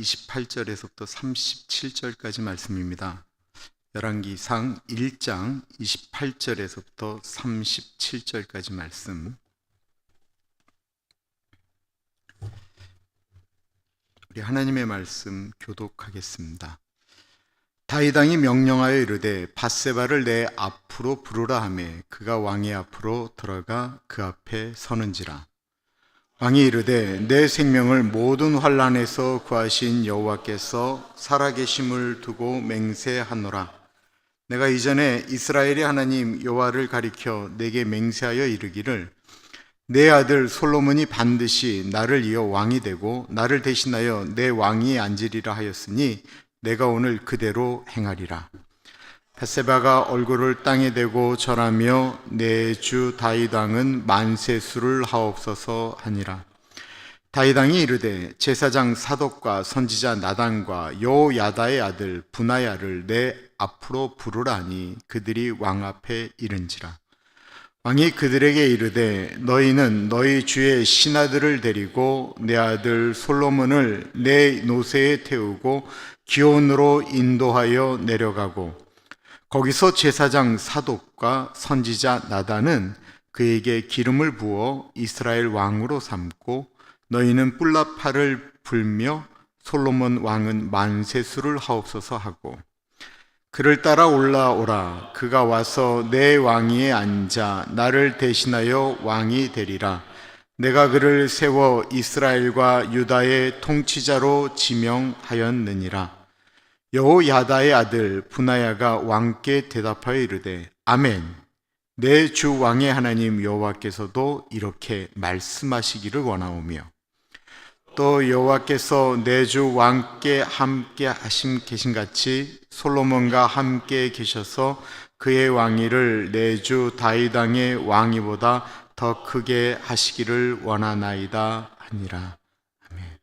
28절에서부터 37절까지 말씀입니다. 열왕기상 1장 28절에서부터 37절까지 말씀. 우리 하나님의 말씀 교독하겠습니다. 다윗 왕이 명령하여 이르되 밧세바를 내 앞으로 부르라 하매 그가 왕의 앞으로 들어가 그 앞에 서는지라. 왕이 이르되 내 생명을 모든 환난에서 구하신 여호와께서 살아계심을 두고 맹세하노라. 내가 이전에 이스라엘의 하나님 여호와를 가리켜 내게 맹세하여 이르기를 내 아들 솔로몬이 반드시 나를 이어 왕이 되고 나를 대신하여 내 왕위에 앉으리라 하였으니 내가 오늘 그대로 행하리라. 밧세바가 얼굴을 땅에 대고 절하며 내 주 다윗 왕은 만세수를 하옵소서 하니라. 다윗 왕이 이르되 제사장 사독과 선지자 나단과 여호야다의 아들 분하야를 내 앞으로 부르라 하니 그들이 왕 앞에 이른지라. 왕이 그들에게 이르되 너희는 너희 주의 신하들을 데리고 내 아들 솔로몬을 내 노새에 태우고 기온으로 인도하여 내려가고 거기서 제사장 사독과 선지자 나단은 그에게 기름을 부어 이스라엘 왕으로 삼고 너희는 뿔나팔을 불며 솔로몬 왕은 만세수를 하옵소서 하고 그를 따라 올라오라. 그가 와서 내 왕위에 앉아 나를 대신하여 왕이 되리라. 내가 그를 세워 이스라엘과 유다의 통치자로 지명하였느니라. 여호야다의 아들 분하야가 왕께 대답하여 이르되 아멘. 내 주 왕의 하나님 여호와께서도 이렇게 말씀하시기를 원하오며 또 여호와께서 내 주 왕께 함께 하심 계신같이 솔로몬과 함께 계셔서 그의 왕위를 내 주 다윗 왕의 왕위보다 더 크게 하시기를 원하나이다 하니라. 아멘.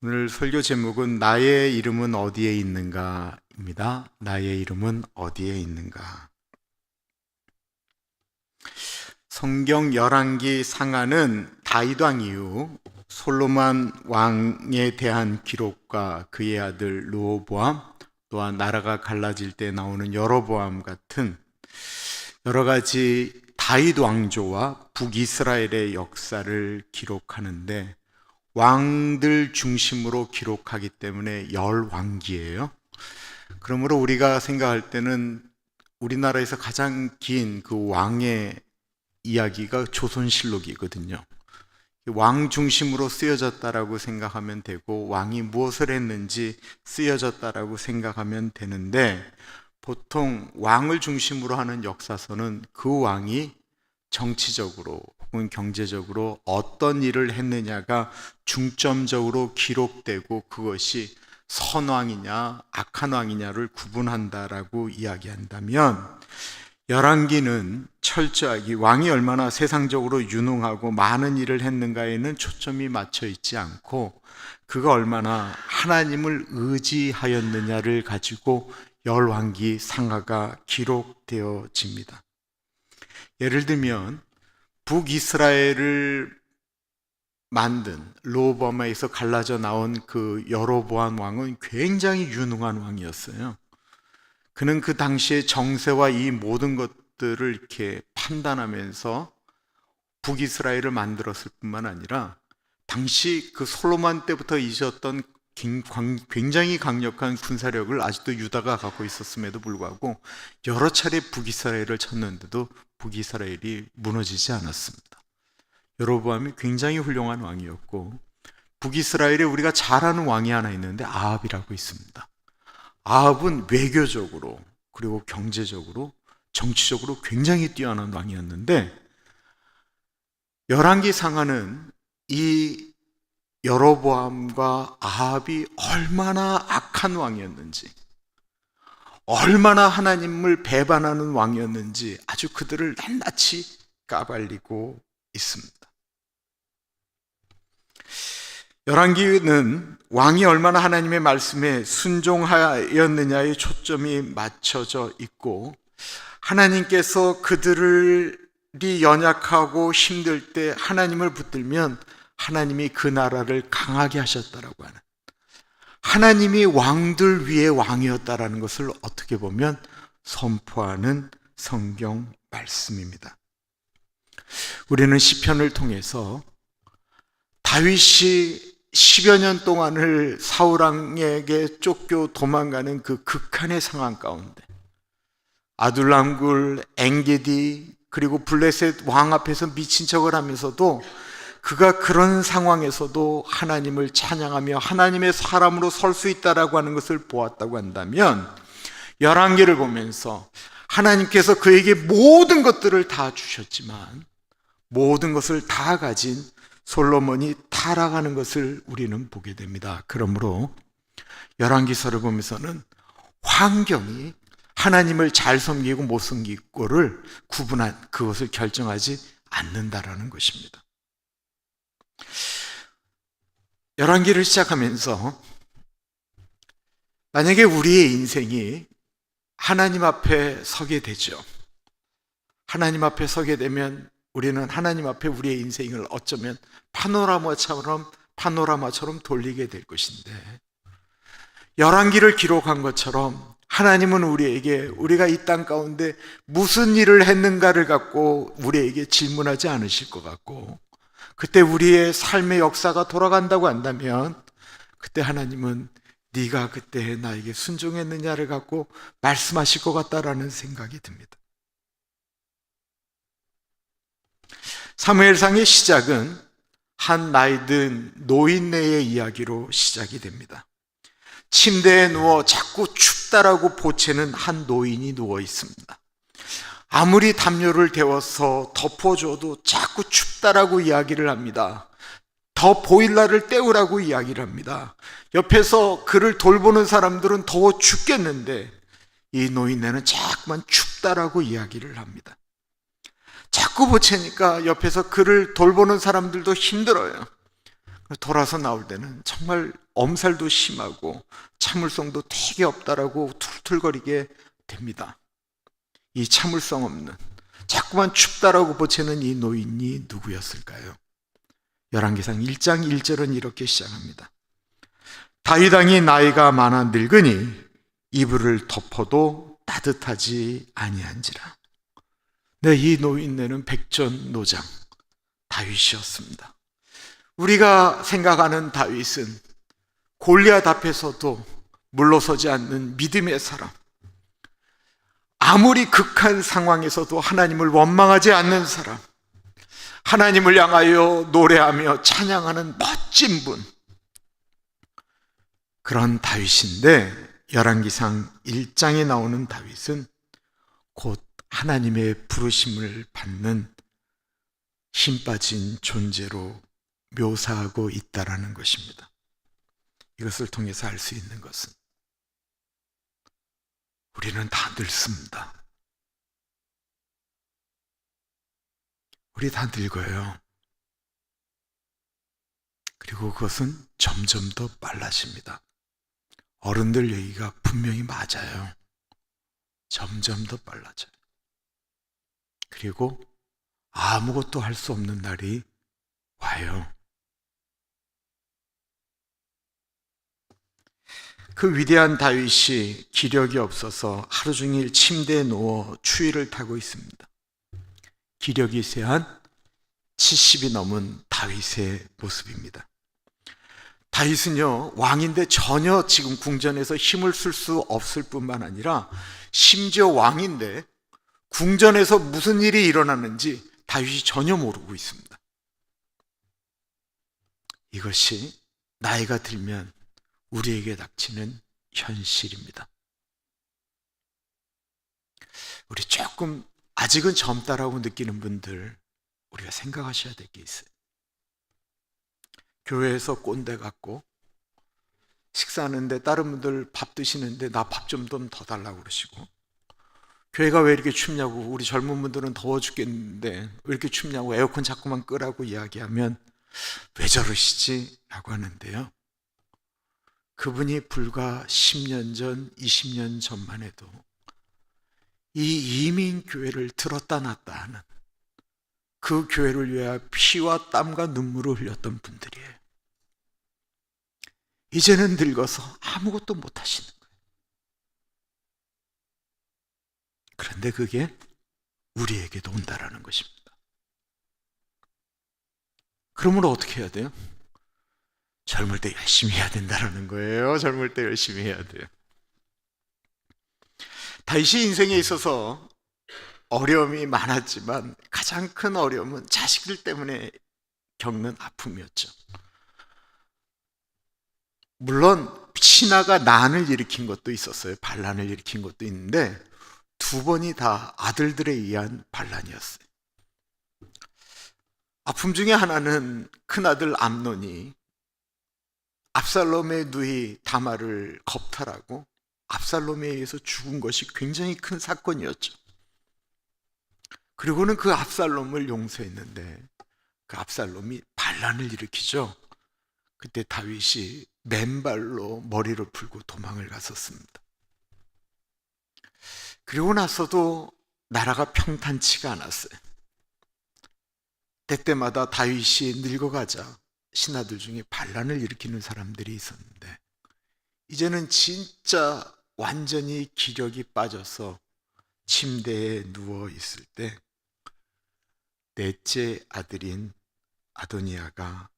오늘 설교 제목은 나의 이름은 어디에 있는가입니다. 나의 이름은 어디에 있는가. 성경 열왕기 상하는 다윗 왕 이후 솔로몬 왕에 대한 기록과 그의 아들 르호보암, 또한 나라가 갈라질 때 나오는 여로보암 같은 여러 가지 다윗 왕조와 북이스라엘의 역사를 기록하는데 왕들 중심으로 기록하기 때문에 열왕기예요. 그러므로 우리가 생각할 때는 우리나라에서 가장 긴 그 왕의 이야기가 조선실록이거든요. 왕 중심으로 쓰여졌다라고 생각하면 되고 왕이 무엇을 했는지 쓰여졌다라고 생각하면 되는데 보통 왕을 중심으로 하는 역사서는 그 왕이 정치적으로 혹은 경제적으로 어떤 일을 했느냐가 중점적으로 기록되고 그것이 선왕이냐 악한 왕이냐를 구분한다라고 이야기한다면 열왕기는 철저하게 왕이 얼마나 세상적으로 유능하고 많은 일을 했는가에는 초점이 맞춰 있지 않고 그가 얼마나 하나님을 의지하였느냐를 가지고 열왕기 상하가 기록되어집니다. 예를 들면 북이스라엘을 만든 르호보암에서 갈라져 나온 그 여로보암 왕은 굉장히 유능한 왕이었어요. 그는 그 당시의 정세와 이 모든 것들을 이렇게 판단하면서 북이스라엘을 만들었을 뿐만 아니라 당시 그 솔로몬 때부터 있었던 굉장히 강력한 군사력을 아직도 유다가 갖고 있었음에도 불구하고 여러 차례 북이스라엘을 쳤는데도 북이스라엘이 무너지지 않았습니다. 여로보암이 굉장히 훌륭한 왕이었고 북이스라엘에 우리가 잘 아는 왕이 하나 있는데 아합이라고 있습니다. 아합은 외교적으로 그리고 경제적으로 정치적으로 굉장히 뛰어난 왕이었는데 열왕기 상하는 이 여로보암과 아합이 얼마나 악한 왕이었는지 얼마나 하나님을 배반하는 왕이었는지 아주 그들을 낱낱이 까발리고 있습니다. 열왕기는 왕이 얼마나 하나님의 말씀에 순종하였느냐에 초점이 맞춰져 있고 하나님께서 그들이 연약하고 힘들 때 하나님을 붙들면 하나님이 그 나라를 강하게 하셨다라고 하는, 하나님이 왕들 위에 왕이었다라는 것을 어떻게 보면 선포하는 성경 말씀입니다. 우리는 시편을 통해서 다윗이 10여 년 동안을 사울왕에게 쫓겨 도망가는 그 극한의 상황 가운데 아둘람굴, 엥게디, 그리고 블레셋 왕 앞에서 미친 척을 하면서도 그가 그런 상황에서도 하나님을 찬양하며 하나님의 사람으로 설 수 있다라고 하는 것을 보았다고 한다면, 열왕기를 보면서 하나님께서 그에게 모든 것들을 다 주셨지만 모든 것을 다 가진 솔로몬이 타락하는 것을 우리는 보게 됩니다. 그러므로 열왕기서를 보면서는 환경이 하나님을 잘 섬기고 못 섬기고를 구분한, 그것을 결정하지 않는다라는 것입니다. 열왕기를 시작하면서 만약에 우리의 인생이 하나님 앞에 서게 되죠. 하나님 앞에 서게 되면 우리는 하나님 앞에 우리의 인생을 어쩌면 파노라마처럼 돌리게 될 것인데, 열왕기를 기록한 것처럼 하나님은 우리에게 우리가 이 땅 가운데 무슨 일을 했는가를 갖고 우리에게 질문하지 않으실 것 같고, 그때 우리의 삶의 역사가 돌아간다고 한다면 그때 하나님은 네가 그때 나에게 순종했느냐를 갖고 말씀하실 것 같다라는 생각이 듭니다. 사무엘상의 시작은 한 나이든 노인네의 이야기로 시작이 됩니다. 침대에 누워 자꾸 춥다라고 보채는 한 노인이 누워 있습니다. 아무리 담요를 데워서 덮어줘도 자꾸 춥다라고 이야기를 합니다. 더 보일러를 때우라고 이야기를 합니다. 옆에서 그를 돌보는 사람들은 더워 죽겠는데 이 노인네는 자꾸만 춥다라고 이야기를 합니다. 자꾸 보채니까 옆에서 그를 돌보는 사람들도 힘들어요. 돌아서 나올 때는 정말 엄살도 심하고 참을성도 되게 없다라고 툴툴거리게 됩니다. 이 참을성 없는, 자꾸만 춥다라고 보채는 이 노인이 누구였을까요? 열왕기상 1장 1절은 이렇게 시작합니다. 다윗 왕이 나이가 많아 늙으니 이불을 덮어도 따뜻하지 아니한지라. 네, 이 노인네는 백전노장 다윗이었습니다. 우리가 생각하는 다윗은 골리앗 앞에서도 물러서지 않는 믿음의 사람, 아무리 극한 상황에서도 하나님을 원망하지 않는 사람, 하나님을 향하여 노래하며 찬양하는 멋진 분, 그런 다윗인데 열왕기상 1장에 나오는 다윗은 곧 하나님의 부르심을 받는 힘 빠진 존재로 묘사하고 있다라는 것입니다. 이것을 통해서 알 수 있는 것은 우리는 다 늙습니다. 우리 다 늙어요. 그리고 그것은 점점 더 빨라집니다. 어른들 얘기가 분명히 맞아요. 점점 더 빨라져요. 그리고 아무것도 할 수 없는 날이 와요. 그 위대한 다윗이 기력이 없어서 하루 종일 침대에 누워 추위를 타고 있습니다. 기력이 세한 70이 넘은 다윗의 모습입니다. 다윗은요, 왕인데 전혀 지금 궁전에서 힘을 쓸 수 없을 뿐만 아니라 심지어 왕인데 궁전에서 무슨 일이 일어났는지 다윗이 전혀 모르고 있습니다. 이것이 나이가 들면 우리에게 닥치는 현실입니다. 우리 조금 아직은 젊다라고 느끼는 분들, 우리가 생각하셔야 될 게 있어요. 교회에서 꼰대 같고 식사하는데 다른 분들 밥 드시는데 나 밥 좀 더 달라고 그러시고, 교회가 왜 이렇게 춥냐고, 우리 젊은 분들은 더워 죽겠는데 왜 이렇게 춥냐고 에어컨 자꾸만 끄라고 이야기하면 왜 저러시지? 라고 하는데요, 그분이 불과 10년 전, 20년 전만 해도 이 이민교회를 들었다 놨다 하는 그 교회를 위하여 피와 땀과 눈물을 흘렸던 분들이에요. 이제는 늙어서 아무것도 못 하시는 거예요. 그런데 그게 우리에게도 온다라는 것입니다. 그러면 어떻게 해야 돼요? 젊을 때 열심히 해야 된다는 거예요. 젊을 때 열심히 해야 돼요. 다윗이 인생에 있어서 어려움이 많았지만 가장 큰 어려움은 자식들 때문에 겪는 아픔이었죠. 물론 신하가 난을 일으킨 것도 있었어요. 반란을 일으킨 것도 있는데 두 번이 다 아들들에 의한 반란이었어요. 아픔 중에 하나는 큰아들 암논이 압살롬의 누이 다말을 겁탈하고 압살롬에 의해서 죽은 것이 굉장히 큰 사건이었죠. 그리고는 그 압살롬을 용서했는데 그 압살롬이 반란을 일으키죠. 그때 다윗이 맨발로 머리를 풀고 도망을 갔었습니다. 그리고 나서도 나라가 평탄치가 않았어요. 때때마다 다윗이 늙어가자 신하들 중에 반란을 일으키는 사람들이 있었는데 이제는 진짜 완전히 기력이 빠져서 침대에 누워 있을 때 넷째 아들인 아도니아가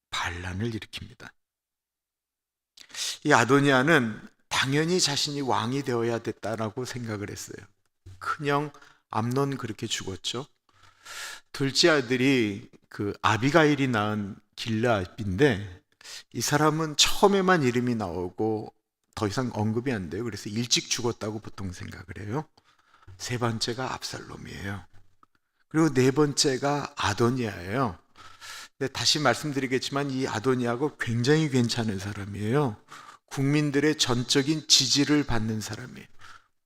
반란을 일으킵니다. 이 아도니아는 당연히 자신이 왕이 되어야 됐다라고 생각을 했어요. 큰형 암논 그렇게 죽었죠. 둘째 아들이 그 아비가일이 낳은 길르앗인데 이 사람은 처음에만 이름이 나오고 더 이상 언급이 안 돼요. 그래서 일찍 죽었다고 보통 생각을 해요. 세 번째가 압살롬이에요. 그리고 네 번째가 아도니아예요. 근데 다시 말씀드리겠지만 이 아도니아가 굉장히 괜찮은 사람이에요. 국민들의 전적인 지지를 받는 사람이에요.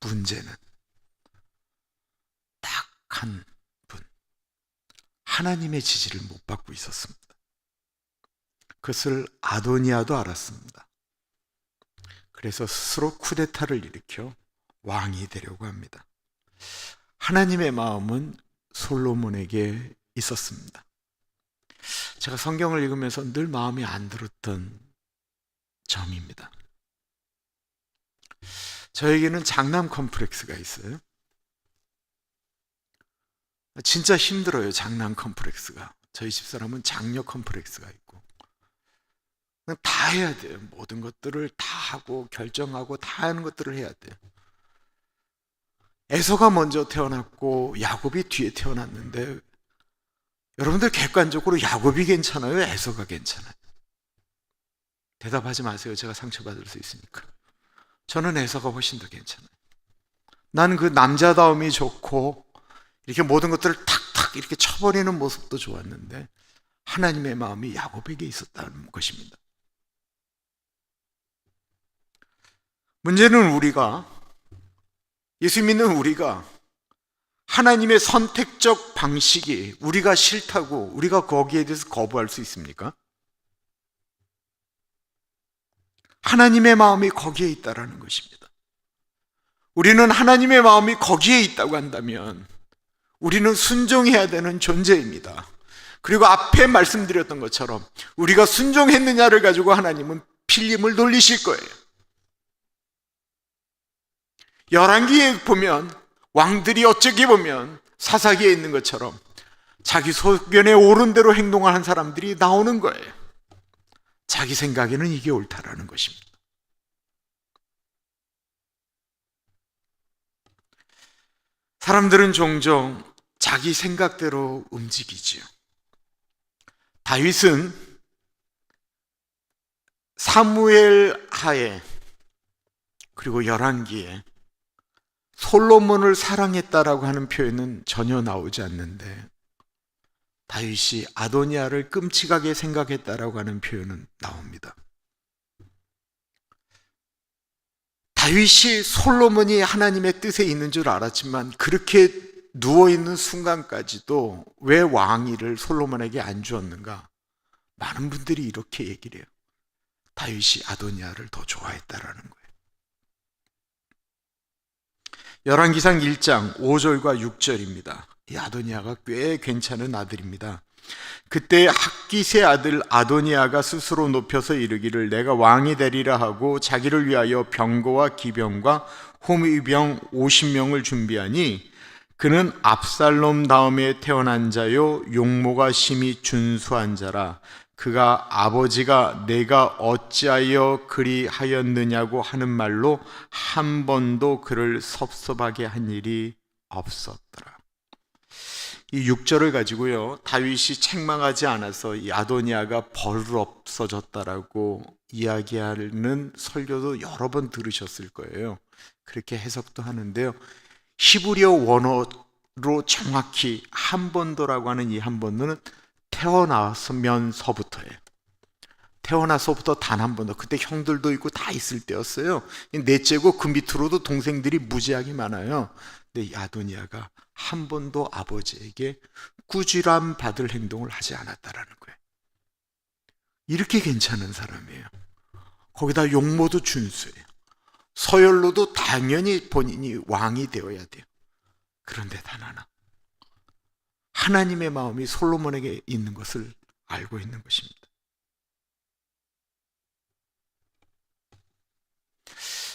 문제는 딱 한 분, 하나님의 지지를 못 받고 있었습니다. 그것을 아도니아도 알았습니다. 그래서 스스로 쿠데타를 일으켜 왕이 되려고 합니다. 하나님의 마음은 솔로몬에게 있었습니다. 제가 성경을 읽으면서 늘 마음이 안 들었던 점입니다. 저에게는 장남 컴플렉스가 있어요. 진짜 힘들어요. 장남 컴플렉스가. 저희 집사람은 장녀 컴플렉스가 있고 다 해야 돼요. 모든 것들을 다 하고 결정하고 다 하는 것들을 해야 돼요. 에서가 먼저 태어났고 야곱이 뒤에 태어났는데 여러분들 객관적으로 야곱이 괜찮아요? 에서가 괜찮아요? 대답하지 마세요. 제가 상처받을 수 있으니까. 저는 에서가 훨씬 더 괜찮아요. 나는 그 남자다움이 좋고 이렇게 모든 것들을 탁탁 이렇게 쳐버리는 모습도 좋았는데 하나님의 마음이 야곱에게 있었다는 것입니다. 문제는 우리가, 예수 믿는 우리가 하나님의 선택적 방식이 우리가 싫다고 우리가 거기에 대해서 거부할 수 있습니까? 하나님의 마음이 거기에 있다라는 것입니다. 우리는 하나님의 마음이 거기에 있다고 한다면 우리는 순종해야 되는 존재입니다. 그리고 앞에 말씀드렸던 것처럼 우리가 순종했느냐를 가지고 하나님은 필름을 돌리실 거예요. 열왕기에 보면 왕들이 어떻게 보면 사사기에 있는 것처럼 자기 소견에 옳은 대로 행동하는 사람들이 나오는 거예요. 자기 생각에는 이게 옳다라는 것입니다. 사람들은 종종 자기 생각대로 움직이지요. 다윗은 사무엘 하에 그리고 열왕기에 솔로몬을 사랑했다라고 하는 표현은 전혀 나오지 않는데 다윗이 아도니아를 끔찍하게 생각했다라고 하는 표현은 나옵니다. 다윗이 솔로몬이 하나님의 뜻에 있는 줄 알았지만 그렇게 누워있는 순간까지도 왜 왕위를 솔로몬에게 안 주었는가? 많은 분들이 이렇게 얘기를 해요. 다윗이 아도니아를 더 좋아했다라는 거예요. 열왕기상 1장 5절과 6절입니다. 이 아도니아가 꽤 괜찮은 아들입니다. 그때 학깃의 아들 아도니아가 스스로 높여서 이르기를 내가 왕이 되리라 하고 자기를 위하여 병거와 기병과 호위병 50명을 준비하니 그는 압살롬 다음에 태어난 자요 용모가 심히 준수한 자라. 그가 아버지가 내가 어찌하여 그리 하였느냐고 하는 말로 한 번도 그를 섭섭하게 한 일이 없었더라. 이 6절을 가지고요, 다윗이 책망하지 않아서 이 아도니아가 버릇없어졌다라고 이야기하는 설교도 여러 번 들으셨을 거예요. 그렇게 해석도 하는데요, 히브리어 원어로 정확히 한 번도라고 하는 이 한 번도는 태어나면서부터예요. 태어나서부터 단 한 번도. 그때 형들도 있고 다 있을 때였어요. 넷째고 그 밑으로도 동생들이 무지하게 많아요. 근데 이 아도니아가 한 번도 아버지에게 꾸지람 받을 행동을 하지 않았다라는 거예요. 이렇게 괜찮은 사람이에요. 거기다 용모도 준수해요. 서열로도 당연히 본인이 왕이 되어야 돼요. 그런데 단 하나, 하나님의 마음이 솔로몬에게 있는 것을 알고 있는 것입니다.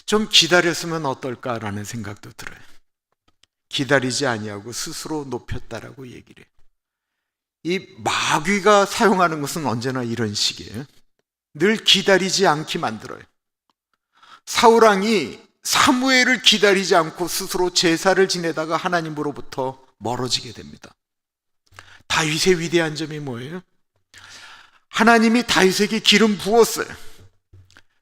좀 기다렸으면 어떨까라는 생각도 들어요. 기다리지 아니하고 스스로 높였다라고 얘기를 해요. 이 마귀가 사용하는 것은 언제나 이런 식이에요. 늘 기다리지 않게 만들어요. 사울왕이 사무엘을 기다리지 않고 스스로 제사를 지내다가 하나님으로부터 멀어지게 됩니다. 다윗의 위대한 점이 뭐예요? 하나님이 다윗에게 기름 부었어요.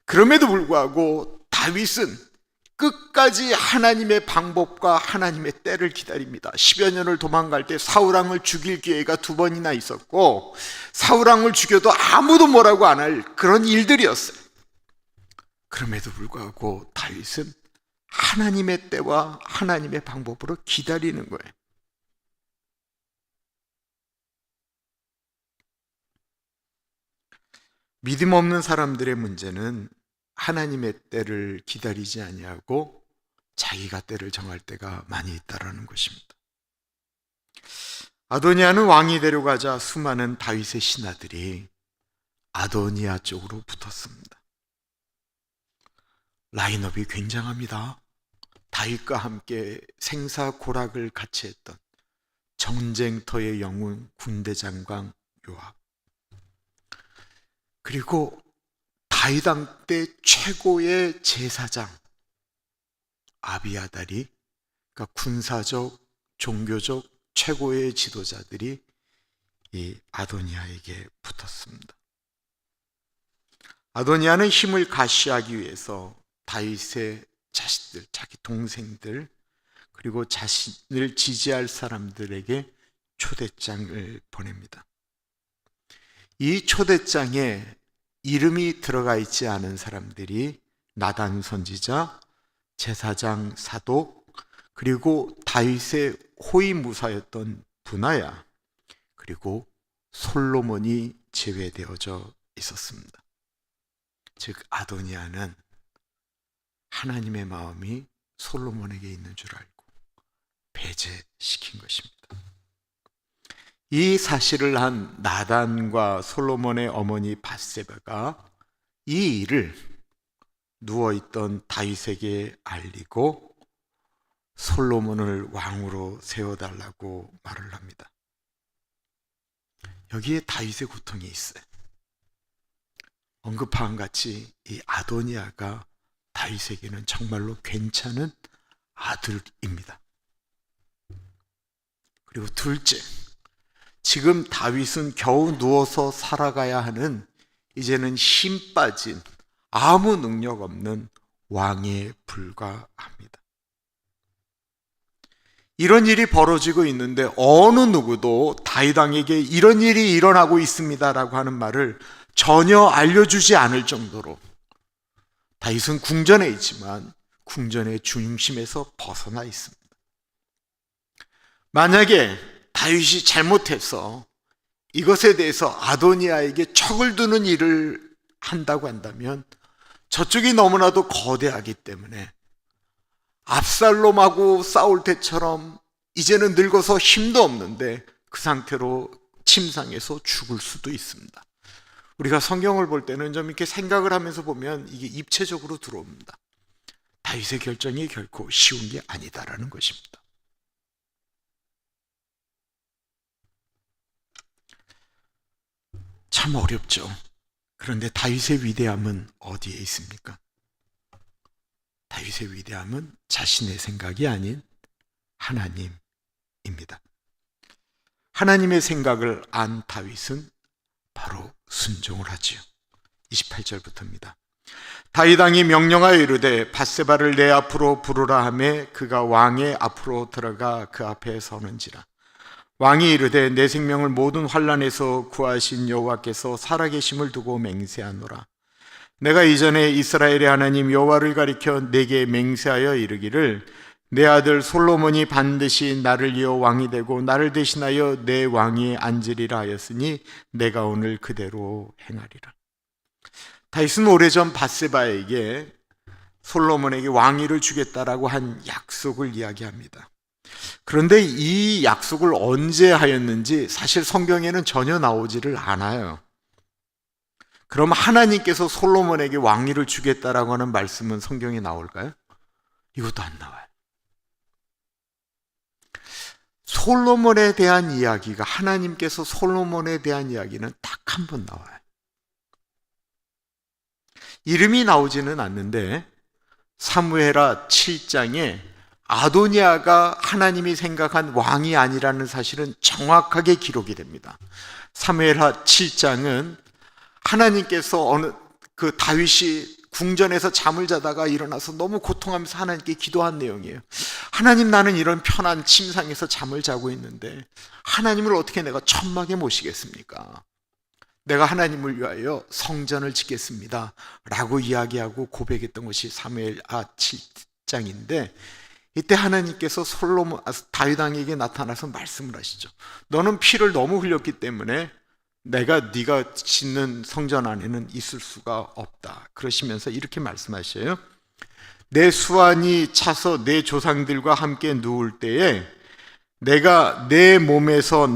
그럼에도 불구하고 다윗은 끝까지 하나님의 방법과 하나님의 때를 기다립니다. 10여 년을 도망갈 때 사울왕을 죽일 기회가 2번이나 있었고, 사울왕을 죽여도 아무도 뭐라고 안 할 그런 일들이었어요. 그럼에도 불구하고 다윗은 하나님의 때와 하나님의 방법으로 기다리는 거예요. 믿음 없는 사람들의 문제는 하나님의 때를 기다리지 아니하고 자기가 때를 정할 때가 많이 있다라는 것입니다. 아도니아는 왕이 되려가자 수많은 다윗의 신하들이 아도니아 쪽으로 붙었습니다. 라인업이 굉장합니다. 다윗과 함께 생사고락을 같이 했던 전쟁터의 영웅 군대장관 요압, 그리고 다윗 왕 때 최고의 제사장 아비아달이, 그러니까 군사적, 종교적 최고의 지도자들이 이 아도니아에게 붙었습니다. 아도니아는 힘을 가시하기 위해서 다윗의 자식들, 자기 동생들, 그리고 자신을 지지할 사람들에게 초대장을 보냅니다. 이 초대장에 이름이 들어가 있지 않은 사람들이 나단 선지자, 제사장 사독, 그리고 다윗의 호위무사였던 분하야, 그리고 솔로몬이 제외되어져 있었습니다. 즉 아도니아는 하나님의 마음이 솔로몬에게 있는 줄 알고 배제시킨 것입니다. 이 사실을 한 나단과 솔로몬의 어머니 밧세바가 이 일을 누워있던 다윗에게 알리고 솔로몬을 왕으로 세워달라고 말을 합니다. 여기에 다윗의 고통이 있어요. 언급한 같이 이 아도니아가 다윗에게는 정말로 괜찮은 아들입니다. 그리고 둘째, 지금 다윗은 겨우 누워서 살아가야 하는, 이제는 힘 빠진 아무 능력 없는 왕에 불과합니다. 이런 일이 벌어지고 있는데 어느 누구도 다윗 왕에게 이런 일이 일어나고 있습니다라고 하는 말을 전혀 알려주지 않을 정도로 다윗은 궁전에 있지만 궁전의 중심에서 벗어나 있습니다. 만약에 다윗이 잘못해서 이것에 대해서 아도니아에게 척을 두는 일을 한다고 한다면 저쪽이 너무나도 거대하기 때문에 압살롬하고 싸울 때처럼 이제는 늙어서 힘도 없는데 그 상태로 침상에서 죽을 수도 있습니다. 우리가 성경을 볼 때는 좀 이렇게 생각을 하면서 보면 이게 입체적으로 들어옵니다. 다윗의 결정이 결코 쉬운 게 아니다라는 것입니다. 참 어렵죠. 그런데 다윗의 위대함은 어디에 있습니까? 다윗의 위대함은 자신의 생각이 아닌 하나님입니다. 하나님의 생각을 안 다윗은 바로 순종을 하지요. 28절부터입니다. 다윗 왕이 명령하여 이르되 밧세바를 내 앞으로 부르라 하매 그가 왕의 앞으로 들어가 그 앞에 서는지라. 왕이 이르되 내 생명을 모든 환난에서 구하신 여호와께서 살아계심을 두고 맹세하노라. 내가 이전에 이스라엘의 하나님 여호와를 가리켜 내게 맹세하여 이르기를 내 아들 솔로몬이 반드시 나를 이어 왕이 되고 나를 대신하여 내 왕위에 앉으리라 하였으니 내가 오늘 그대로 행하리라. 다윗은 오래전 밧세바에게 솔로몬에게 왕위를 주겠다라고 한 약속을 이야기합니다. 그런데 이 약속을 언제 하였는지 사실 성경에는 전혀 나오지를 않아요. 그럼 하나님께서 솔로몬에게 왕위를 주겠다라고 하는 말씀은 성경에 나올까요? 이것도 안 나와요. 솔로몬에 대한 이야기가, 하나님께서 솔로몬에 대한 이야기는 딱 한 번 나와요. 이름이 나오지는 않는데 사무엘하 7장에 아도니아가 하나님이 생각한 왕이 아니라는 사실은 정확하게 기록이 됩니다. 사무엘하 7장은 하나님께서 그 다윗이 궁전에서 잠을 자다가 일어나서 너무 고통하면서 하나님께 기도한 내용이에요. 하나님, 나는 이런 편한 침상에서 잠을 자고 있는데 하나님을 어떻게 내가 천막에 모시겠습니까? 내가 하나님을 위하여 성전을 짓겠습니다 라고 이야기하고 고백했던 것이 사무엘하 7장인데, 이때 하나님께서 다윗 왕에게 나타나서 말씀을 하시죠. 너는 피를 너무 흘렸기 때문에 네가 짓는 성전 안에는 있을 수가 없다. 그러시면서 이렇게 말씀하셔요. 내 수완이 차서 내 조상들과 함께 누울 때에 내가 내 몸에서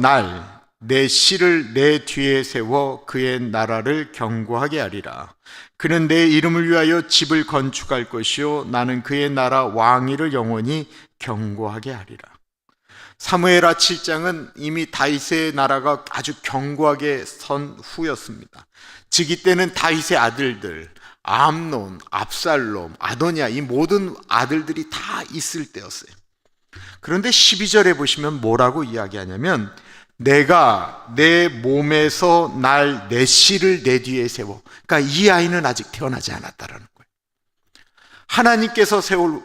내 씨를 내 뒤에 세워 그의 나라를 견고하게 하리라. 그는 내 이름을 위하여 집을 건축할 것이요 나는 그의 나라 왕위를 영원히 견고하게 하리라. 사무엘하 7장은 이미 다윗의 나라가 아주 견고하게 선 후였습니다. 즉 이때는 다윗의 아들들 암논, 압살롬, 아도니아, 이 모든 아들들이 다 있을 때였어요. 그런데 12절에 보시면 뭐라고 이야기하냐면 내가 내 몸에서 내 씨를 내 뒤에 세워. 그러니까 이 아이는 아직 태어나지 않았다라는 거예요. 하나님께서 세울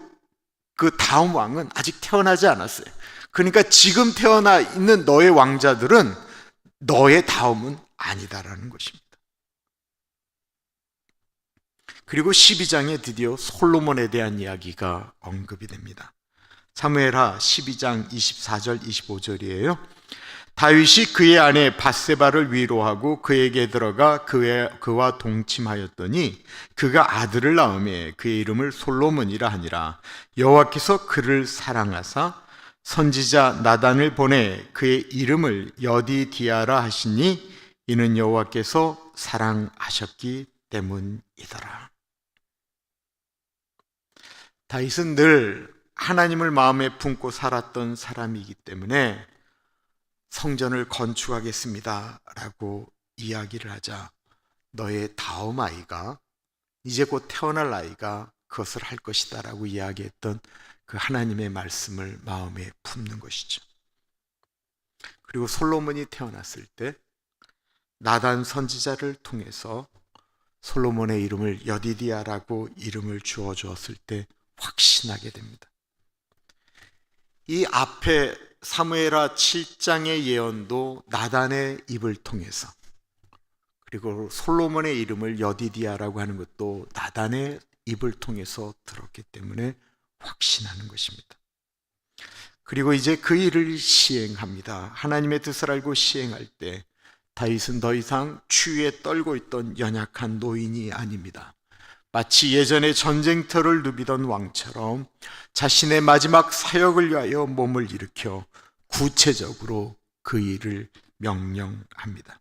그 다음 왕은 아직 태어나지 않았어요. 그러니까 지금 태어나 있는 너의 왕자들은 너의 다음은 아니다라는 것입니다. 그리고 12장에 드디어 솔로몬에 대한 이야기가 언급이 됩니다. 사무엘하 12장 24절 25절이에요. 다윗이 그의 아내 밧세바를 위로하고 그에게 들어가 그와 동침하였더니 그가 아들을 낳으매 그의 이름을 솔로몬이라 하니라. 여호와께서 그를 사랑하사 선지자 나단을 보내 그의 이름을 여디디아라 하시니 이는 여호와께서 사랑하셨기 때문이더라. 다윗은 늘 하나님을 마음에 품고 살았던 사람이기 때문에 성전을 건축하겠습니다 라고 이야기를 하자 너의 다음 아이가, 이제 곧 태어날 아이가 그것을 할 것이다 라고 이야기했던 그 하나님의 말씀을 마음에 품는 것이죠. 그리고 솔로몬이 태어났을 때 나단 선지자를 통해서 솔로몬의 이름을 여디디아라고 이름을 주어 주었을 때 확신하게 됩니다. 이 앞에 사무엘하 7장의 예언도 나단의 입을 통해서, 그리고 솔로몬의 이름을 여디디아라고 하는 것도 나단의 입을 통해서 들었기 때문에 확신하는 것입니다. 그리고 이제 그 일을 시행합니다. 하나님의 뜻을 알고 시행할 때 다윗은 더 이상 추위에 떨고 있던 연약한 노인이 아닙니다. 마치 예전에 전쟁터를 누비던 왕처럼 자신의 마지막 사역을 위하여 몸을 일으켜 구체적으로 그 일을 명령합니다.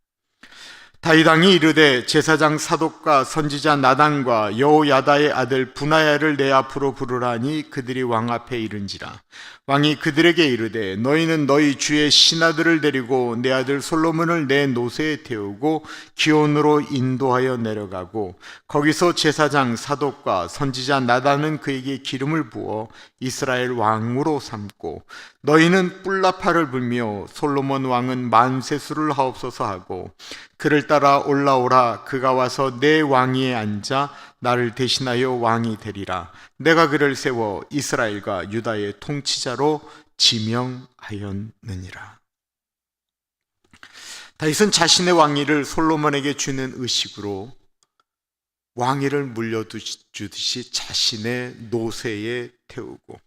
다윗 왕이 이르되 제사장 사독과 선지자 나단과 여호야다의 아들 분하야를 내 앞으로 부르라니 그들이 왕 앞에 이른지라. 왕이 그들에게 이르되 너희는 너희 주의 신하들을 데리고 내 아들 솔로몬을 내 노새에 태우고 기온으로 인도하여 내려가고 거기서 제사장 사독과 선지자 나단은 그에게 기름을 부어 이스라엘 왕으로 삼고 너희는 뿔나팔을 불며 솔로몬 왕은 만세수를 하옵소서 하고 그를 따라 올라오라. 그가 와서 내 왕위에 앉아 나를 대신하여 왕이 되리라. 내가 그를 세워 이스라엘과 유다의 통치자로 지명하였느니라. 다윗은 자신의 왕위를 솔로몬에게 주는 의식으로 왕위를 물려주듯이 자신의 노새에 태우고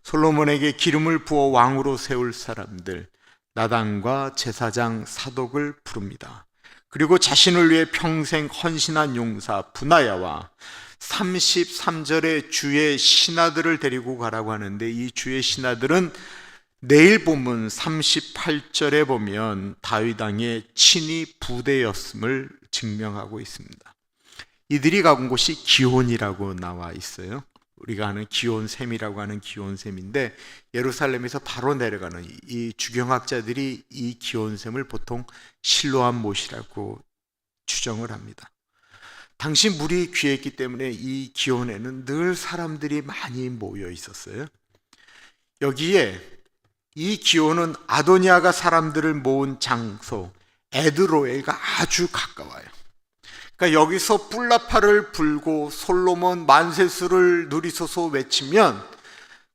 솔로몬에게 기름을 부어 왕으로 세울 사람들 나단과 제사장 사독을 부릅니다. 그리고 자신을 위해 평생 헌신한 용사 분하야와 33절에 주의 신하들을 데리고 가라고 하는데 이 주의 신하들은 내일 본문 38절에 보면 다윗 왕의 친위 부대였음을 증명하고 있습니다. 이들이 가본 곳이 기온이라고 나와 있어요. 우리가 아는 기온샘이라고 하는 기온샘인데 예루살렘에서 바로 내려가는 이 주경학자들이 이 기온샘을 보통 실로암 못이라고 추정을 합니다. 당시 물이 귀했기 때문에 이 기온에는 늘 사람들이 많이 모여 있었어요. 여기에 이 기온은 아도니아가 사람들을 모은 장소 에드로엘과 아주 가까워요. 그러니까 여기서 뿔나팔을 불고 솔로몬 만세수를 누리소서 외치면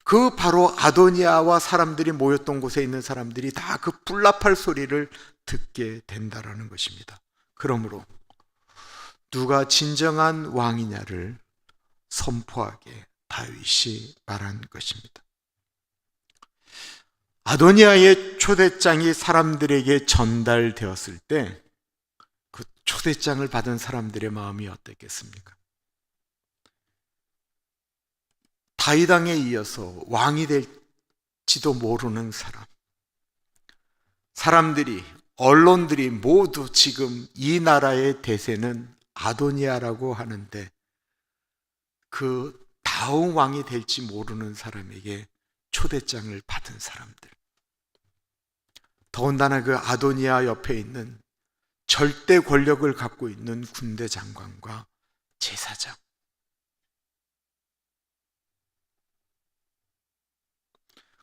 그 바로 아도니아와 사람들이 모였던 곳에 있는 사람들이 다 그 뿔나팔 소리를 듣게 된다라는 것입니다. 그러므로 누가 진정한 왕이냐를 선포하게 다윗이 말한 것입니다. 아도니아의 초대장이 사람들에게 전달되었을 때 그 초대장을 받은 사람들의 마음이 어땠겠습니까? 다윗 왕에 이어서 왕이 될지도 모르는 사람들이 언론들이 모두 지금 이 나라의 대세는 아도니아라고 하는데 그 다음 왕이 될지 모르는 사람에게 초대장을 받은 사람들, 더군다나 그 아도니아 옆에 있는 절대 권력을 갖고 있는 군대 장관과 제사장,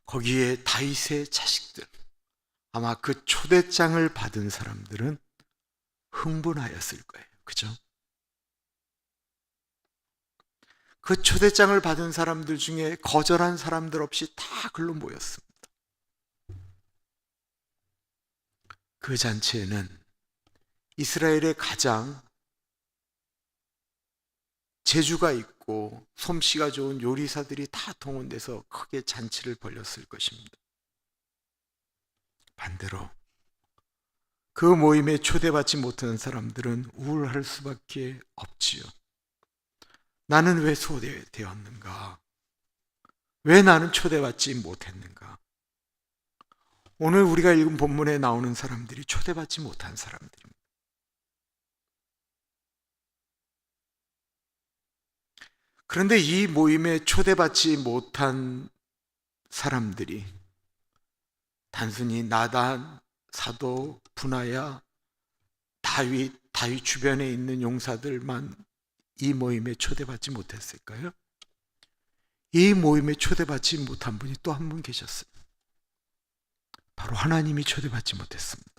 거기에 다윗의 자식들, 아마 그 초대장을 받은 사람들은 흥분하였을 거예요. 그죠? 그 초대장을 받은 사람들 중에 거절한 사람들 없이 다 글로 모였습니다. 그 잔치에는 이스라엘의 가장 재주가 있고 솜씨가 좋은 요리사들이 다 동원돼서 크게 잔치를 벌였을 것입니다. 반대로 그 모임에 초대받지 못한 사람들은 우울할 수밖에 없지요. 나는 왜 초대되었는가? 왜 나는 초대받지 못했는가? 오늘 우리가 읽은 본문에 나오는 사람들이 초대받지 못한 사람들입니다. 그런데 이 모임에 초대받지 못한 사람들이 단순히 나단, 사도, 분하야, 다윗 주변에 있는 용사들만 이 모임에 초대받지 못했을까요? 이 모임에 초대받지 못한 분이 또 한 분 계셨어요. 바로 하나님이 초대받지 못했습니다.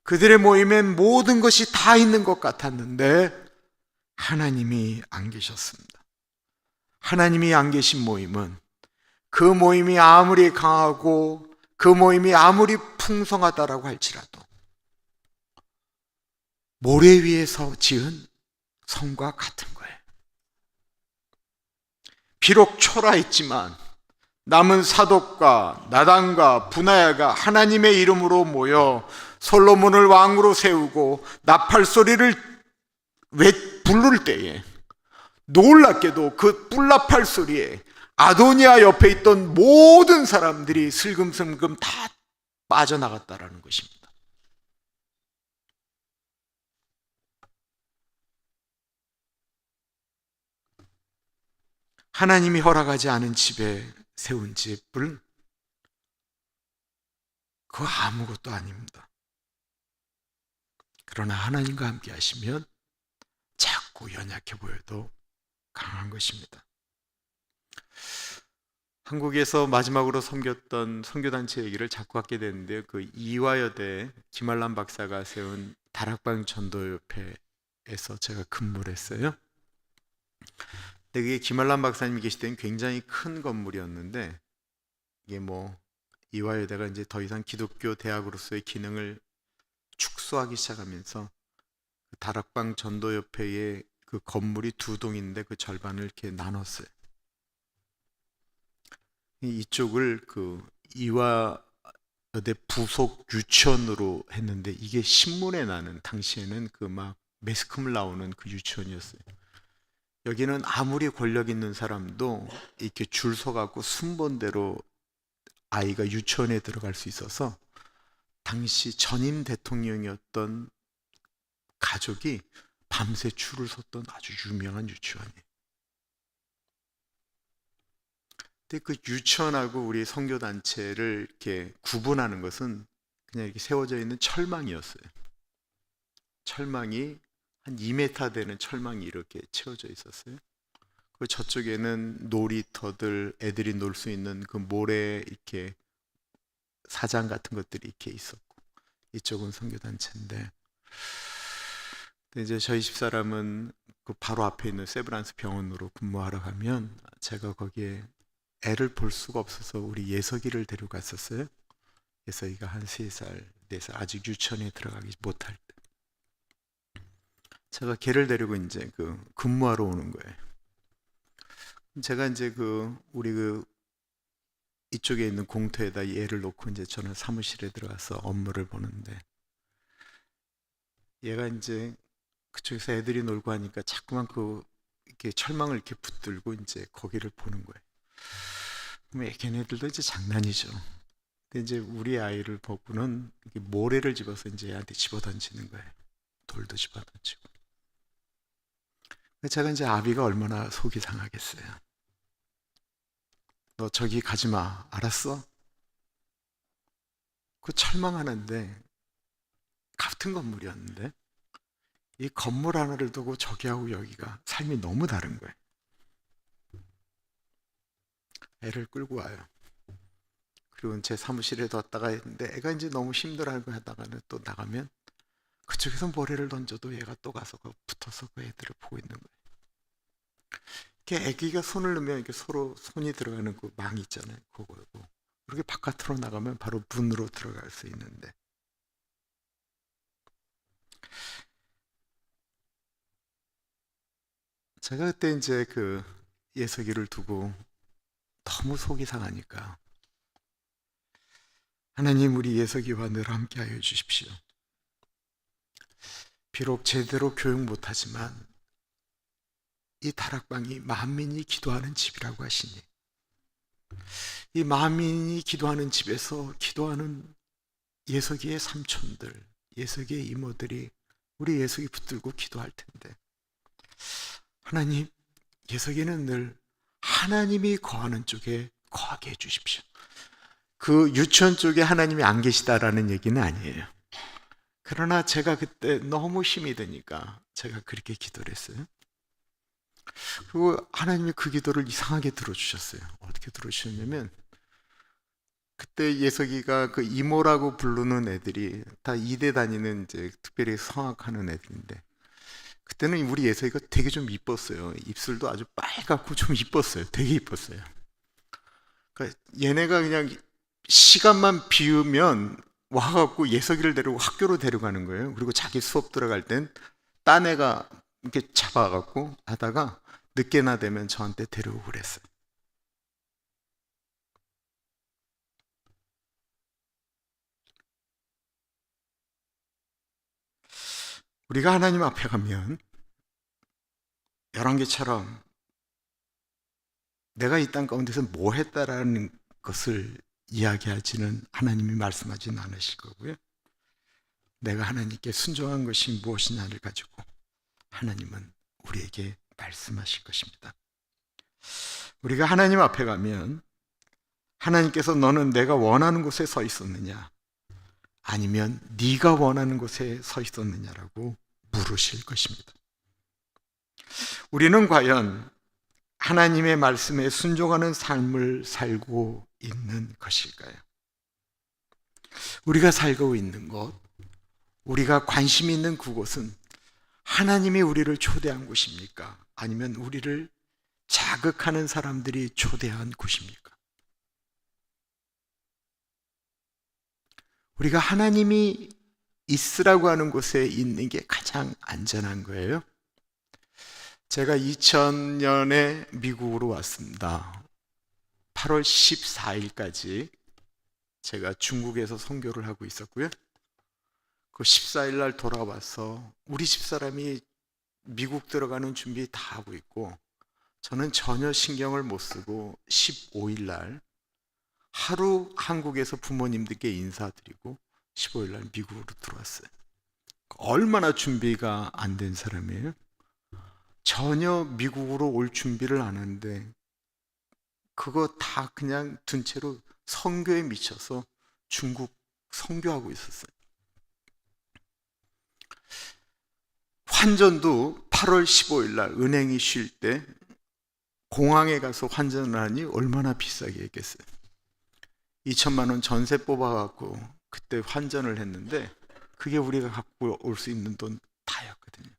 그들의 모임엔 모든 것이 다 있는 것 같았는데 하나님이 안 계셨습니다. 하나님이 안 계신 모임은 그 모임이 아무리 강하고 그 모임이 아무리 풍성하다라고 할지라도 모래 위에서 지은 성과 같은 거예요. 비록 초라했지만 남은 사독과 나단과 분하야가 하나님의 이름으로 모여 솔로몬을 왕으로 세우고 나팔 소리를 부를 때에 놀랍게도 그 뿔나팔 소리에 아도니아 옆에 있던 모든 사람들이 슬금슬금 다 빠져나갔다라는 것입니다. 하나님이 허락하지 않은 집에 세운 집을 그거 아무것도 아닙니다. 그러나 하나님과 함께 하시면 작고 연약해 보여도 강한 것입니다. 한국에서 마지막으로 섬겼던 선교단체 얘기를 자꾸 하게 되는데요. 그 이화여대 김한란 박사가 세운 다락방 전도협회에서 제가 근무를 했어요. 그게 김한란 박사님이 계실 때는 굉장히 큰 건물이었는데, 이게 이화여대가 이제 더 이상 기독교 대학으로서의 기능을 축소하기 시작하면서 다락방 전도협회의 그 건물이 두 동인데 그 절반을 이렇게 나눴어요. 이쪽을 그 이화여대 부속 유치원으로 했는데, 이게 신문에 나는, 당시에는 그 막 매스컴을 나오는 그 유치원이었어요. 여기는 아무리 권력 있는 사람도 이렇게 줄 서갖고 순번대로 아이가 유치원에 들어갈 수 있어서 당시 전임 대통령이었던 가족이 밤새 줄을 섰던 아주 유명한 유치원이에요. 근데 그 유치원하고 우리 선교단체를 이렇게 구분하는 것은 그냥 이렇게 세워져 있는 철망이었어요. 철망이 한 2m 되는 철망이 이렇게 채워져 있었어요. 그 저쪽에는 놀이터들, 애들이 놀 수 있는 그 모래 이렇게 사장 같은 것들이 이렇게 있었고, 이쪽은 선교단체인데, 이제 저희 집사람은 그 바로 앞에 있는 세브란스 병원으로 근무하러 가면 제가 거기에 애를 볼 수가 없어서 우리 예석이를 데려갔었어요. 예석이가 한 3살, 4살, 아직 유치원에 들어가기 못할 때. 제가 걔를 데리고 이제 그 근무하러 오는 거예요. 제가 이제 우리 이쪽에 있는 공터에다 얘를 놓고 이제 저는 사무실에 들어가서 업무를 보는데, 얘가 이제 그쪽에서 애들이 놀고 하니까 자꾸만 이렇게 철망을 이렇게 붙들고 이제 거기를 보는 거예요. 그럼 걔네들도 이제 장난이죠. 근데 이제 우리 아이를 보고는 이렇게 모래를 집어서 이제 얘한테 집어 던지는 거예요. 돌도 집어 던지고. 제가 이제 아비가 얼마나 속이 상하겠어요. 너 저기 가지 마, 알았어? 그 철망하는데, 같은 건물이었는데 이 건물 하나를 두고 저기하고 여기가 삶이 너무 다른 거예요. 애를 끌고 와요. 그리고 제 사무실에 뒀다가 했는데, 애가 이제 너무 힘들어하고 하다가는 또 나가면 그쪽에서 모래를 던져도 얘가 또 가서 붙어서 그 애들을 보고 있는 거예요. 이렇게 애기가 손을 넣으면 이렇게 서로 손이 들어가는 그 망 있잖아요. 그거고 그렇게 바깥으로 나가면 바로 문으로 들어갈 수 있는데, 제가 그때 이제 그 예석이를 두고 너무 속이 상하니까, 하나님 우리 예석이와 늘 함께하여 주십시오. 비록 제대로 교육 못하지만 이 다락방이 만민이 기도하는 집이라고 하시니, 이 만민이 기도하는 집에서 기도하는 예석이의 삼촌들, 예석이의 이모들이 우리 예석이 붙들고 기도할 텐데, 하나님, 예석이는 늘 하나님이 거하는 쪽에 거하게 해주십시오. 그 유치원 쪽에 하나님이 안 계시다라는 얘기는 아니에요. 그러나 제가 그때 너무 힘이 드니까 제가 그렇게 기도를 했어요. 그리고 하나님이 그 기도를 이상하게 들어주셨어요. 어떻게 들어주셨냐면, 그때 예석이가 그 이모라고 부르는 애들이 다 이대 다니는 이제 특별히 성악하는 애들인데, 그때는 우리 예석이가 되게 좀 이뻤어요. 입술도 아주 빨갛고 좀 이뻤어요. 되게 이뻤어요. 그러니까 얘네가 그냥 시간만 비우면 와갖고 예석이를 데리고 학교로 데려가는 거예요. 그리고 자기 수업 들어갈 땐 딴 애가 이렇게 잡아갖고 하다가 늦게나 되면 저한테 데려오고 그랬어요. 우리가 하나님 앞에 가면 열왕기처럼 내가 이 땅 가운데서 뭐 했다라는 것을 이야기하지는 하나님이 말씀하지는 않으실 거고요. 내가 하나님께 순종한 것이 무엇이냐를 가지고 하나님은 우리에게 말씀하실 것입니다. 우리가 하나님 앞에 가면 하나님께서 너는 내가 원하는 곳에 서 있었느냐 아니면 네가 원하는 곳에 서 있었느냐라고 물으실 것입니다. 우리는 과연 하나님의 말씀에 순종하는 삶을 살고 있는 것일까요? 우리가 살고 있는 곳, 우리가 관심 있는 그곳은 하나님이 우리를 초대한 곳입니까? 아니면 우리를 자극하는 사람들이 초대한 곳입니까? 우리가 하나님이 있으라고 하는 곳에 있는 게 가장 안전한 거예요. 제가 2000년에 미국으로 왔습니다. 8월 14일까지 제가 중국에서 선교를 하고 있었고요. 그 14일 날 돌아와서 우리 집사람이 미국 들어가는 준비 다 하고 있고 저는 전혀 신경을 못 쓰고 15일 날 하루 한국에서 부모님들께 인사드리고 15일 날 미국으로 들어왔어요. 얼마나 준비가 안 된 사람이에요? 전혀 미국으로 올 준비를 안 하는데 그거 다 그냥 둔 채로 선교에 미쳐서 중국 선교하고 있었어요. 환전도 8월 15일 날 은행이 쉴 때 공항에 가서 환전을 하니 얼마나 비싸게 했겠어요. 2천만 원 전세 뽑아갖고 그때 환전을 했는데 그게 우리가 갖고 올 수 있는 돈 다였거든요.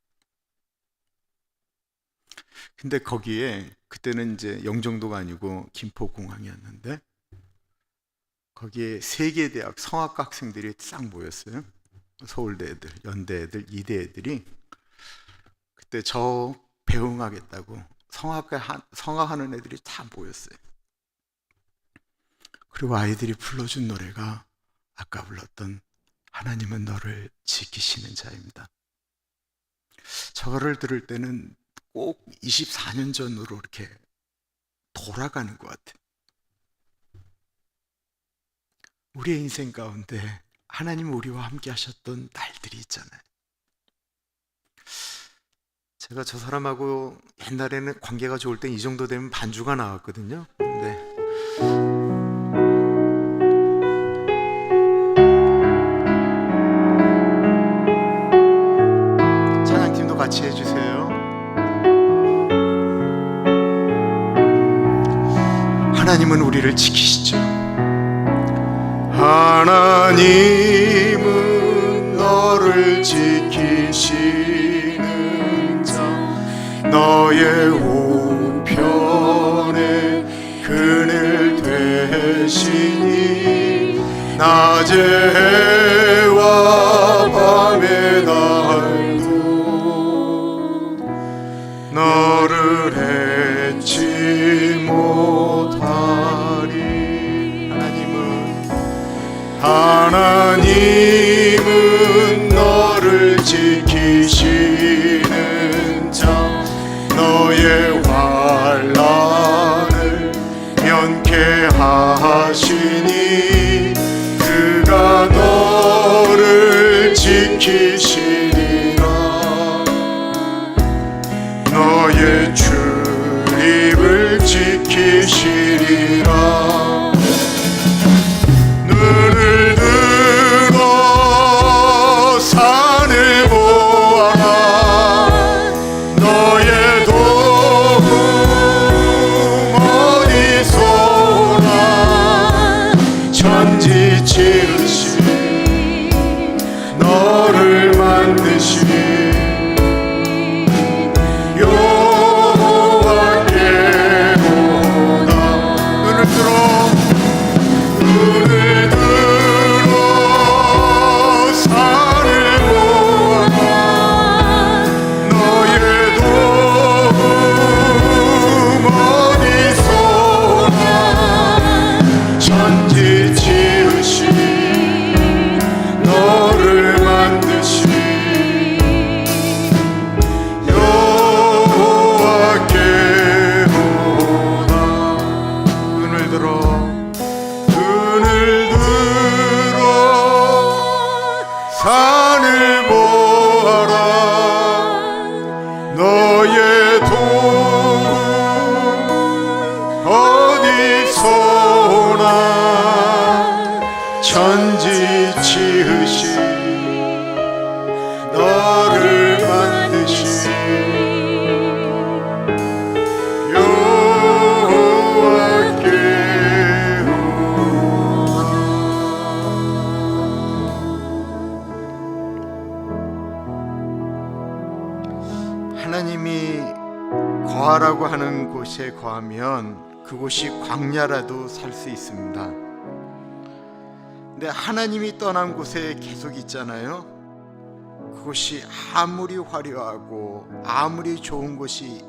근데 거기에 그때는 이제 영종도가 아니고 김포공항이었는데 거기에 세계대학 성악과 학생들이 싹 모였어요. 서울대 애들, 연대 애들, 이대 애들이 그때 저 배웅하겠다고 성악하는 애들이 다 모였어요. 그리고 아이들이 불러준 노래가 아까 불렀던 하나님은 너를 지키시는 자입니다. 저거를 들을 때는 꼭 24년 전으로 이렇게 돌아가는 것 같아요. 우리의 인생 가운데 하나님 우리와 함께 하셨던 날들이 있잖아요. 제가 저 사람하고 옛날에는 관계가 좋을 땐 이 정도 되면 반주가 나왔거든요. 근데 찬양팀도 같이 해주세요. 하나님은 우리를 지키시죠. 하나님은 너를 지키시는 자 너의 우편에 그늘 되시니 낮에 해와 밤에 달도 너를 해치 못하리. 하나님은 너를 지키시는 자 너의 환난을 면케하시니 그가 너를 지키시리라. 너의 출입을 지키시리라. 눈을 들어 산을 보아라. 너의 도움 어디서나. 천지 지으신 너를 만드신 여호와께로다. 눈을 들어 산을 보아라. 너의 도움 어디서나. 천지 지으신 너를 만드신 하나님이 거하라고 하는 곳에 거하면 그곳이 광야라도 살 수 있습니다. 근데 하나님이 떠난 곳에 계속 있잖아요. 그곳이 아무리 화려하고 아무리 좋은 곳이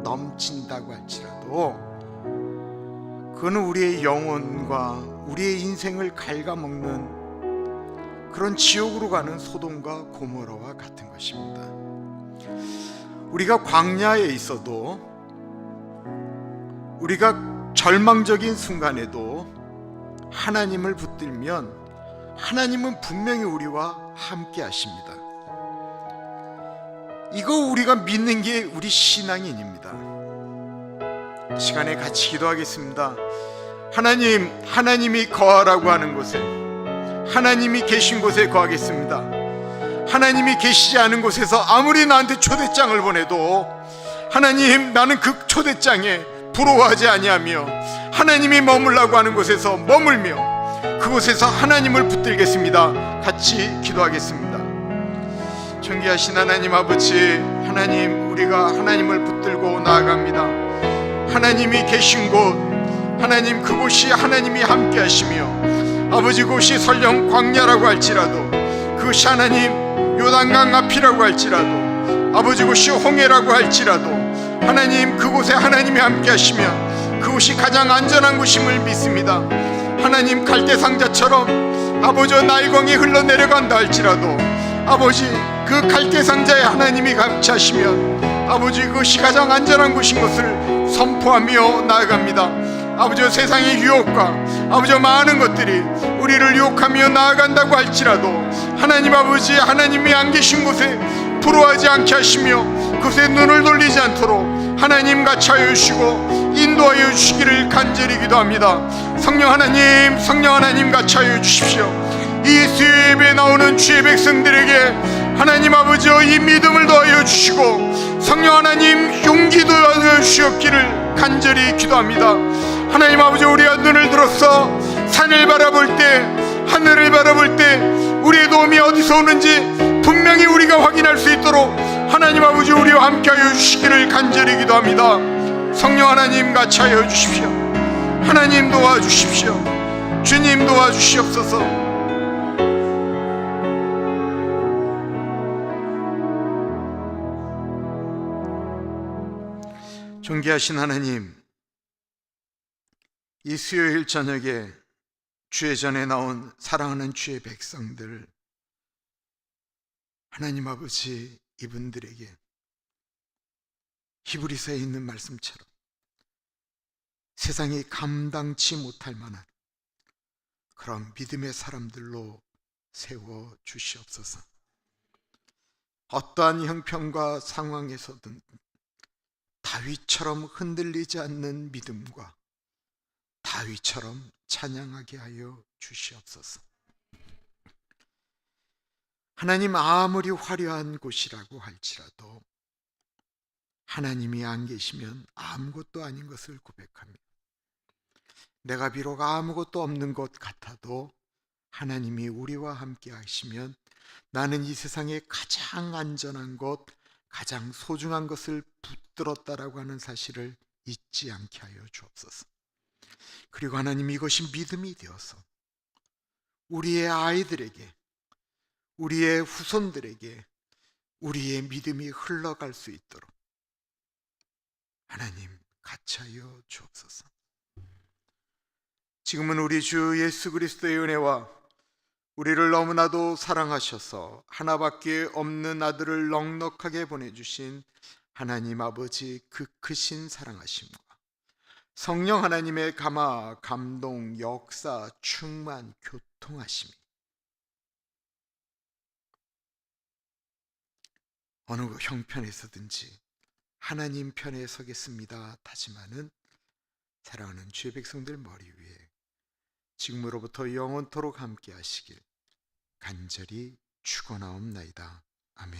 넘친다고 할지라도 그거는 우리의 영혼과 우리의 인생을 갉아먹는 그런 지옥으로 가는 소돔과 고모라와 같은 것입니다. 우리가 광야에 있어도, 우리가 절망적인 순간에도 하나님을 붙들면 하나님은 분명히 우리와 함께 하십니다. 이거 우리가 믿는 게 우리 신앙인입니다. 이 시간에 같이 기도하겠습니다. 하나님, 하나님이 거하라고 하는 곳에, 하나님이 계신 곳에 거하겠습니다. 하나님이 계시지 않은 곳에서 아무리 나한테 초대장을 보내도 하나님, 나는 그 초대장에 부러워하지 아니하며 하나님이 머물라고 하는 곳에서 머물며 그곳에서 하나님을 붙들겠습니다. 같이 기도하겠습니다. 존귀하신 하나님 아버지, 하나님, 우리가 하나님을 붙들고 나아갑니다. 하나님이 계신 곳, 하나님, 그곳이 하나님이 함께 하시며, 아버지, 그곳이 설령 광야라고 할지라도, 그것이 하나님 요단강 앞이라고 할지라도, 아버지, 그곳이 홍해라고 할지라도 하나님, 그곳에 하나님이 함께 하시면 그곳이 가장 안전한 곳임을 믿습니다. 하나님, 갈대상자처럼 아버지 나일강이 흘러내려간다 할지라도 아버지, 그 갈대상자에 하나님이 같이 하시면 아버지, 그것이 가장 안전한 곳인 것을 선포하며 나아갑니다. 아버지, 세상의 유혹과 아버지 많은 것들이 우리를 유혹하며 나아간다고 할지라도 하나님 아버지, 하나님이 안 계신 곳에 부러워하지 않게 하시며 그곳에 눈을 돌리지 않도록 하나님 같이 하여 주시고 인도하여 주시기를 간절히 기도합니다. 성령 하나님, 성령 하나님 같이 하여 주십시오. 이 수요 예배에 나오는 주의 백성들에게 하나님 아버지 이 믿음을 더하여 주시고 성령 하나님 용기 더하여 주시옵기를 간절히 기도합니다. 하나님 아버지, 우리가 눈을 들어서 산을 바라볼 때, 하늘을 바라볼 때 우리의 도움이 어디서 오는지 분명히 우리가 확인할 수 있도록 하나님 아버지 우리와 함께하여 주시기를 간절히 기도합니다. 성령 하나님 같이 하여 주십시오. 하나님 도와주십시오. 주님 도와주시옵소서. 존귀하신 하나님, 이 수요일 저녁에 주의 전에 나온 사랑하는 주의 백성들, 하나님 아버지, 이분들에게 히브리서에 있는 말씀처럼 세상이 감당치 못할 만한 그런 믿음의 사람들로 세워 주시옵소서. 어떠한 형편과 상황에서든 다윗처럼 흔들리지 않는 믿음과 다윗처럼 찬양하게 하여 주시옵소서. 하나님, 아무리 화려한 곳이라고 할지라도 하나님이 안 계시면 아무것도 아닌 것을 고백하며, 내가 비록 아무것도 없는 것 같아도 하나님이 우리와 함께 하시면 나는 이 세상에 가장 안전한 것, 가장 소중한 것을 붙들었다라고 하는 사실을 잊지 않게 하여 주옵소서. 그리고 하나님, 이것이 믿음이 되어서 우리의 아이들에게, 우리의 후손들에게 우리의 믿음이 흘러갈 수 있도록 하나님 같이 하여 주옵소서. 지금은 우리 주 예수 그리스도의 은혜와 우리를 너무나도 사랑하셔서 하나밖에 없는 아들을 넉넉하게 보내주신 하나님 아버지 그 크신 사랑하심과 성령 하나님의 감화, 감동, 역사, 충만, 교통하심이 어느 형편에서든지 하나님 편에 서겠습니다 다짐하는 사랑하는 주의 백성들 머리 위에 지금으로부터 영원토록 함께 하시길 간절히 축원하옵나이다. 아멘.